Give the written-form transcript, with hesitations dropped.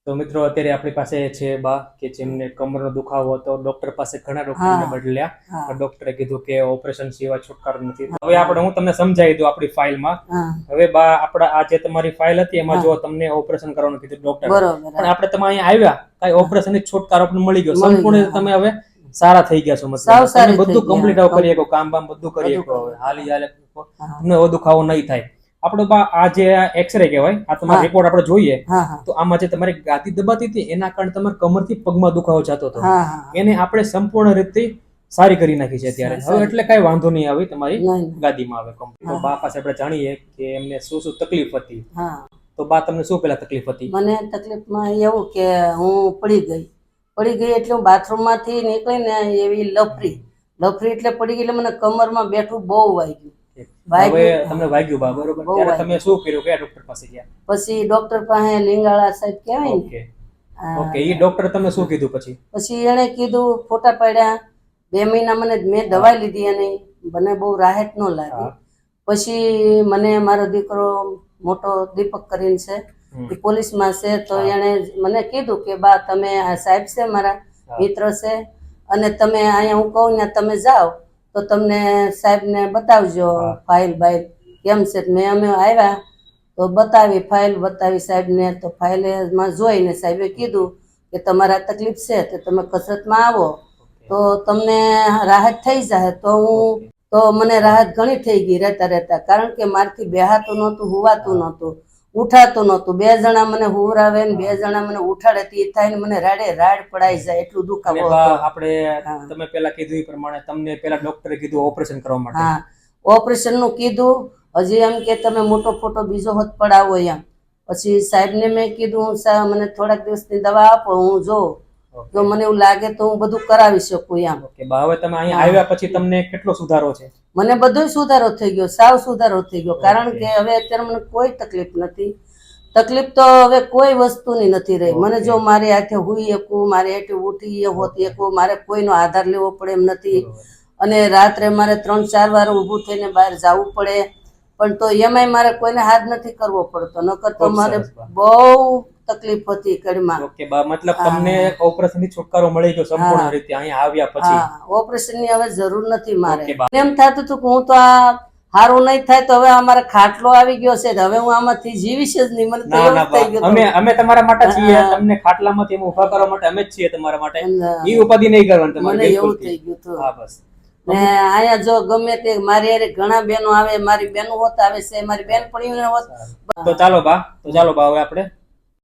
તો મિત્રો અત્યારે આપણી પાસે છે બા કે જેમને કમરનો દુખાવો હતો, ડોક્ટર પાસે ઘણા ડોક્ટરને બદલ્યા, ડોક્ટરે કીધું કે ઓપરેશન સિવાય છુટકારો નથી. હવે હું તમને સમજાવી દઉં આપણી ફાઇલમાં. હવે બા આપણા આ જે તમારી ફાઇલ હતી એમાં જો તમને ઓપરેશન કરવાનું કીધું ડોક્ટર, પણ આપણે તમે અહીંયા આવ્યા કઈ ઓપરેશન ની છુટકારો આપણને મળી ગયો સંપૂર્ણ. તમે હવે સારા થઈ ગયા છો, મતલબ તમે બધું કમ્પ્લીટ કરી શકો, કામ બામ બધું કરી શકો. હવે હાલી હાલે તમને એવો દુખાવો નહીં થાય. આપણે બા આ જે એક્સરે કહેવાય, આ તમારો રિપોર્ટ આપણે જોઈએ તો આમાં જે તમારી ગાદી દબાતી હતી એના કારણે તમારા કમરથી પગમાં દુખાવો જતો હતો, એને આપણે સંપૂર્ણ રીતે સારી કરી નાખી છે અત્યારે. હવે એટલે કઈ વાંધો નહીં આવે તમારી ગાદીમાં આવે કમ્પ્લીટ. તો બા પાસે આપણે જાણીએ કે એમને શું શું તકલીફ હતી. તો બા તમને શું પેલા તકલીફ હતી? મને તકલીફમાં એવું કે હું પડી ગઈ એટલે હું બાથરૂમમાંથી નીકળીને એવી લફરી એટલે પડી ગઈ એટલે મને કમરમાં બેઠું બહુ વાગ્યું. હવે તમને વાગ્યું બા, બરોબર. ત્યારે તમે શું કર્યું, કયા ડોક્ટર પાસે ગયા? પછી ડોક્ટર પાસે લિંગાળા સાહેબ કહેવાય ને, ઓકે, ઈ ડોક્ટર તમને શું કીધું? પછી એને કીધું, ફોટા પાડ્યા. 2 મહિના મેં દવાઈ લીધી અને મને બહુ રાહત ન લાગી. પછી મને મારો દીકરો મોટો દીપક કરીને છે, એ પોલીસમાં છે, તો એને મને કીધું કે બા તમે આ સાહેબ છે મારા મિત્ર છે અને તમે અહીંયા હું કહું ને તમે જાઓ તો તમને સાહેબને બતાવજો ફાઇલ બાઇલ કેમ છે. અમે આવ્યા તો બતાવી, ફાઇલ બતાવી સાહેબને. તો ફાઇલમાં જોઈને સાહેબે કીધું કે તમારા તકલીફ છે તો તમે કસરતમાં આવો તો તમને રાહત થઈ જાય. તો મને રાહત ઘણી થઈ ગઈ રહેતા, કારણ કે મારથી બેહાતું નહોતું, હુવાતું નહોતું, ઉઠાતું નહોતું. 2 જણા મને હુવરાવે ને 2 જણા મને ઉઠાડે, તે થાય મને રાડ પડાઈ જાય એટલું દુખાવો. આપણે તમે પેલા કીધું એ પ્રમાણે તમને પેલા ડોક્ટરે કીધું ઓપરેશન કરવા માટે. ઓપરેશન નું કીધું. હજી એમ કે તમે મોટો ફોટો બીજો હોત પડાવો એમ. પછી સાહેબને મેં કીધું મને થોડાક દિવસની દવા આપો, હું જોઉં, જો મને એવું લાગે તો હું બધું કરાવી શકું એમ. હવે તમે અહીંયા આવ્યા પછી તમને કેટલો સુધારો છે? મને બધો સુધારો થઈ ગયો, સાવ સુધારો થઈ ગયો. કારણ કે હવે અત્યારે મને કોઈ તકલીફ નથી. તકલીફ તો હવે કોઈ વસ્તુની નથી રહી. મને જો મારી હાથે હુઈ શકું, મારી હાથે ઉઠી હોતી શકું, મારે કોઈનો આધાર લેવો પડે એમ નથી. અને રાત્રે મારે 3-4 વાર ઊભું થઈને બહાર જવું પડે, પણ તો એમાંય મારે કોઈને હાથ નથી કરવો પડતો, નકર તો મારે બહુ તકલીફ હતી કડીમાં. મતલબ તમને ઓપરેશન થી છુટકારો મળી ગયો સંપૂર્ણ રીતે અહીંયા આવ્યા પછી? ઓપરેશન ની હવે જરૂર નથી મારે. એમ થતું હતું કે હું તો આ સારું નહીં થાય તો હવે અમારે ખાટલો આવી ગયો છે, હવે હું આમાંથી જીવીશ જ નહીં. મને તો એવું થઈ ગયું. અમે તમારા માટે છીએ, તમને ખાટલામાંથી ઊભા કરવા માટે અમે જ છીએ તમારા માટે. ઈ ઉપાધિ નહીં કરવાની તમારે. મને એવું થઈ ગયું હતું. બસ. ને અહીંયા જો ગમે તે મારી હારે ઘણા બહેનો આવે, મારી બહેનો હોત આવે છે, મારી બેન પણ હોત. તો ચાલો બા હવે આપણે